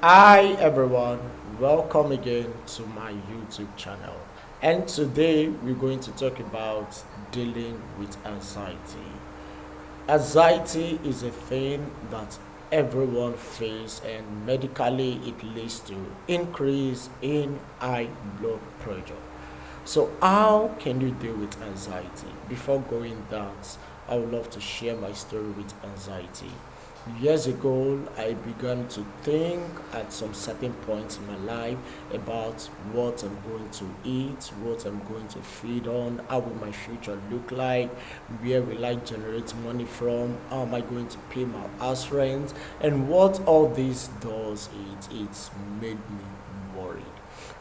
Hi everyone, welcome again to my YouTube channel. And today we're going to talk about dealing with anxiety. Anxiety is a thing that everyone faces, and medically it leads to increase in high blood pressure. So how can you deal with anxiety? Before going that, I would love to share my story with anxiety. Years ago, I began to think at some certain point in my life about what I'm going to eat, what I'm going to feed on, how will my future look like, where will I generate money from, how am I going to pay my house rent, and what all this does, it's made me worried.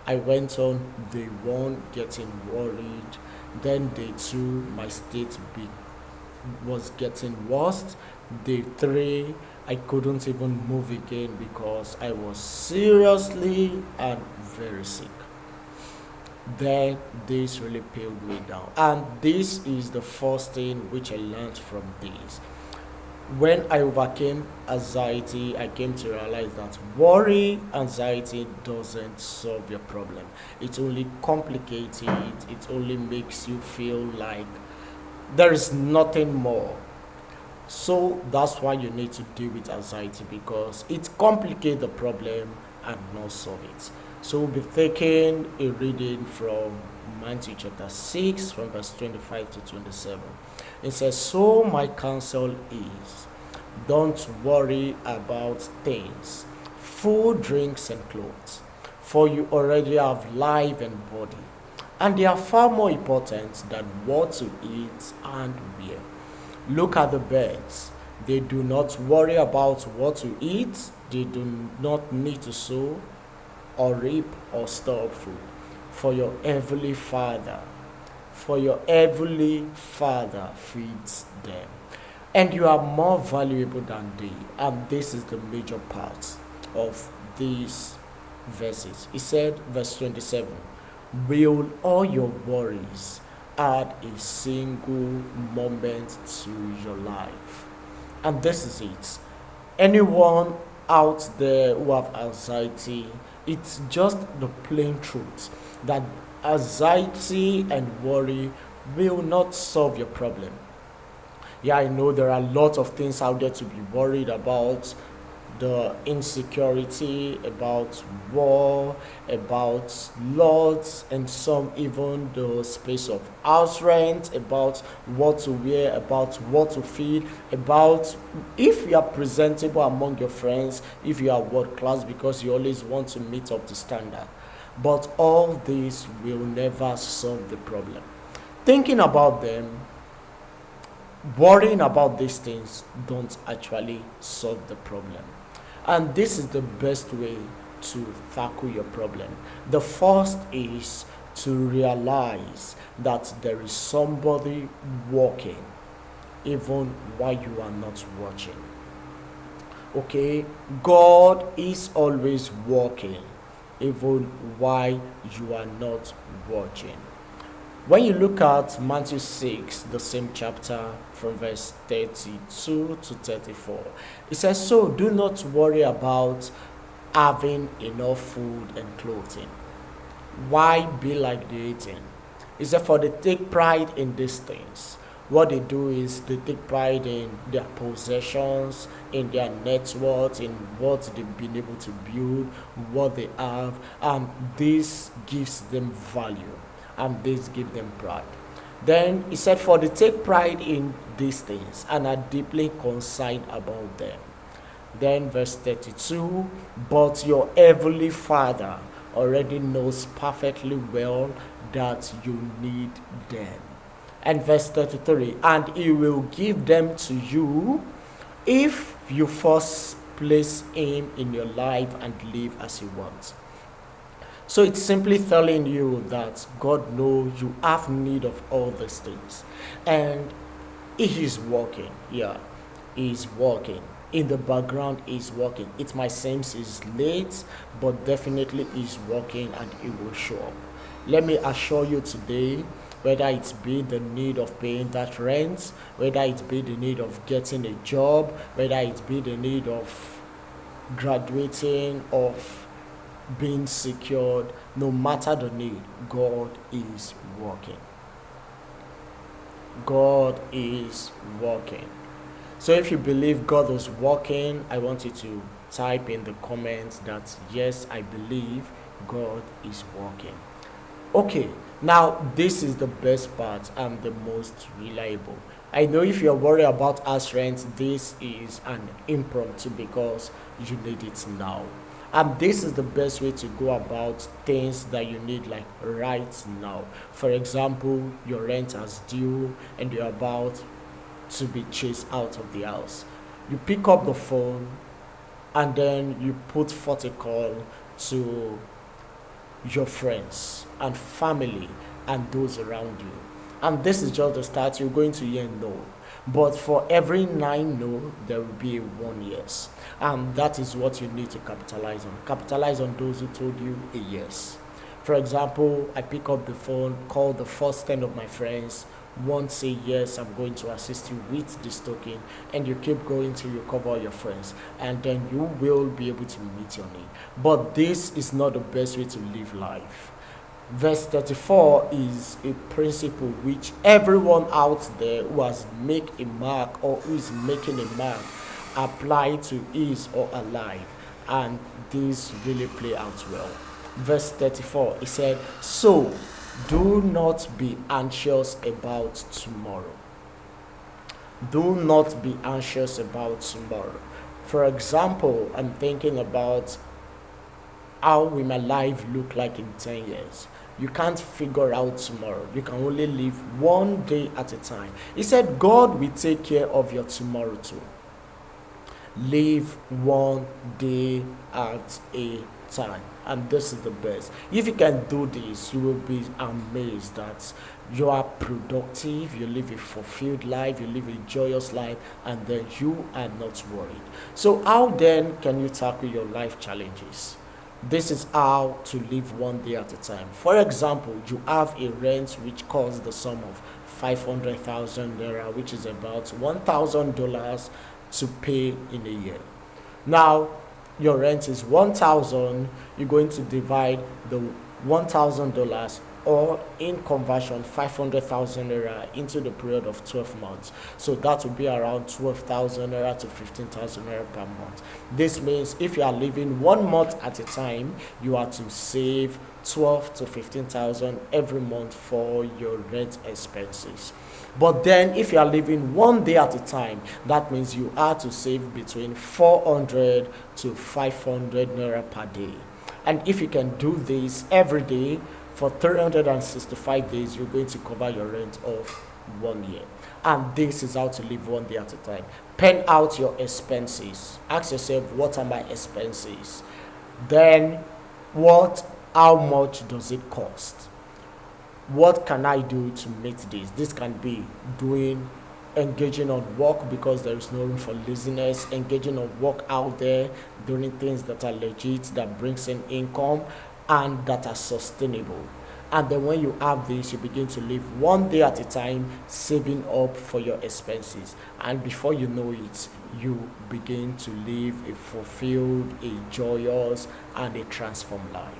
I went on day one getting worried, then day two, my state was getting worse. Day three, I couldn't even move again because I was seriously and very sick. Then this really peeled me down. And this is the first thing which I learned from this. When I overcame anxiety, I came to realize that anxiety doesn't solve your problem. It only complicates it, it only makes you feel like there is nothing more. So that's why you need to deal with anxiety, because it complicates the problem and not solve it. So we'll be taking a reading from Matthew chapter 6 from verse 25 to 27. It says, "So my counsel is, don't worry about things, food, drinks, and clothes, for you already have life and body, and they are far more important than what to eat and wear. Look at the birds. They do not worry about what to eat. They do not need to sow or reap or store up food. For your heavenly Father, for your heavenly Father feeds them. And you are more valuable than they." And this is the major part of these verses. He said, verse 27, "Will all your worries add a single moment to your life?" And this is it. Anyone out there who have anxiety, it's just the plain truth that anxiety and worry will not solve your problem. Yeah, I know there are a lot of things out there to be worried about: the insecurity, about war, about lots, and some even the space of house rent, about what to wear, about what to feed, about if you are presentable among your friends, if you are world class, because you always want to meet up the standard. But all this will never solve the problem. Thinking about them, worrying about these things don't actually solve the problem. And this is the best way to tackle your problem. The first is to realize that there is somebody working even while you are not watching. Okay? God is always working even while you are not watching. When you look at Matthew 6, the same chapter, from verse 32 to 34, it says, "So do not worry about having enough food and clothing. Why be like the heathen?" It said, "For they take pride in these things." What they do is they take pride in their possessions, in their net worth, in what they've been able to build, what they have, and this gives them value, and this gives them pride. Then he said, "For they take pride in these things and are deeply concerned about them." Then verse 32, "But your heavenly Father already knows perfectly well that you need them." And verse 33, "And he will give them to you if you first place him in your life and live as he wants." So it's simply telling you that God knows you have need of all these things. And He is working. Yeah, He is working. In the background, He's working. It might seem He's late, but definitely He's working, and He will show up. Let me assure you today, whether it's be the need of paying that rent, whether it be the need of getting a job, whether it be the need of graduating, of being secured, no matter the need, God is working. God is working. So if you believe God is working, I want you to type in the comments that yes, I believe God is working. Okay, now this is the best part and the most reliable. I know if you're worried about house rent, this is an impromptu because you need it now. And this is the best way to go about things that you need like right now. For example, your rent is due and you're about to be chased out of the house. You pick up the phone and then you put forth a call to your friends and family and those around you. And this is just the start. You're going to hear no. But for every 9 no, there will be a 1 yes. And that is what you need to capitalize on. Capitalize on those who told you a yes. For example, I pick up the phone, call the first 10 of my friends. One say yes, I'm going to assist you with this token, and you keep going till you cover your friends, and then you will be able to meet your need. But this is not the best way to live life. Verse 34 is a principle which everyone out there who has made a mark or who is making a mark apply to his or her life, and this really play out well. Verse 34, it said, so do not be anxious about tomorrow. Do not be anxious about tomorrow. For example, I'm thinking about how will my life look like in 10 years. You can't figure out tomorrow. You can only live one day at a time. He said, God will take care of your tomorrow too. Live one day at a time. And this is the best. If you can do this, you will be amazed that you are productive, you live a fulfilled life, you live a joyous life, and then you are not worried. So how then can you tackle your life challenges? This is how to live one day at a time. For example, you have a rent which costs the sum of 500,000 naira, which is about $1,000 to pay in a year. Now, your rent is 1,000. You're going to divide the $1,000, or in conversion 500,000 naira, into the period of 12 months. So that will be around 12,000 naira to 15,000 naira per month. This means if you are living 1 month at a time, you are to save 12 to 15,000 every month for your rent expenses. But then if you are living 1 day at a time, that means you are to save between 400 to 500 naira per day. And if you can do this every day for 365 days, you're going to cover your rent of 1 year. And this is how to live 1 day at a time. Pen out your expenses. Ask yourself, what are my expenses? Then how much does it cost? What can I do to meet this? This can be engaging on work because there is no room for laziness, engaging on work out there, doing things that are legit, that brings in income, and that are sustainable. And then when you have this, you begin to live 1 day at a time, saving up for your expenses. And before you know it, you begin to live a fulfilled, a joyous, and a transformed life.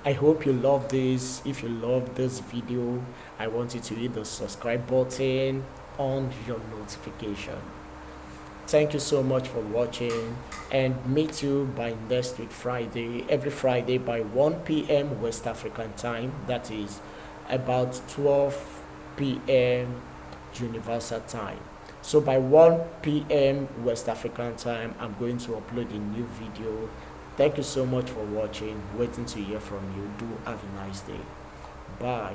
I hope you love this. If you love this video, I want you to hit the subscribe button on your notification. Thank you so much for watching, and meet you by next week Friday, every Friday by 1 p.m. West African time. That is about 12 p.m. Universal time. So by 1 p.m. West African time, I'm going to upload a new video. Thank you so much for watching. Waiting to hear from you. Do have a nice day. Bye.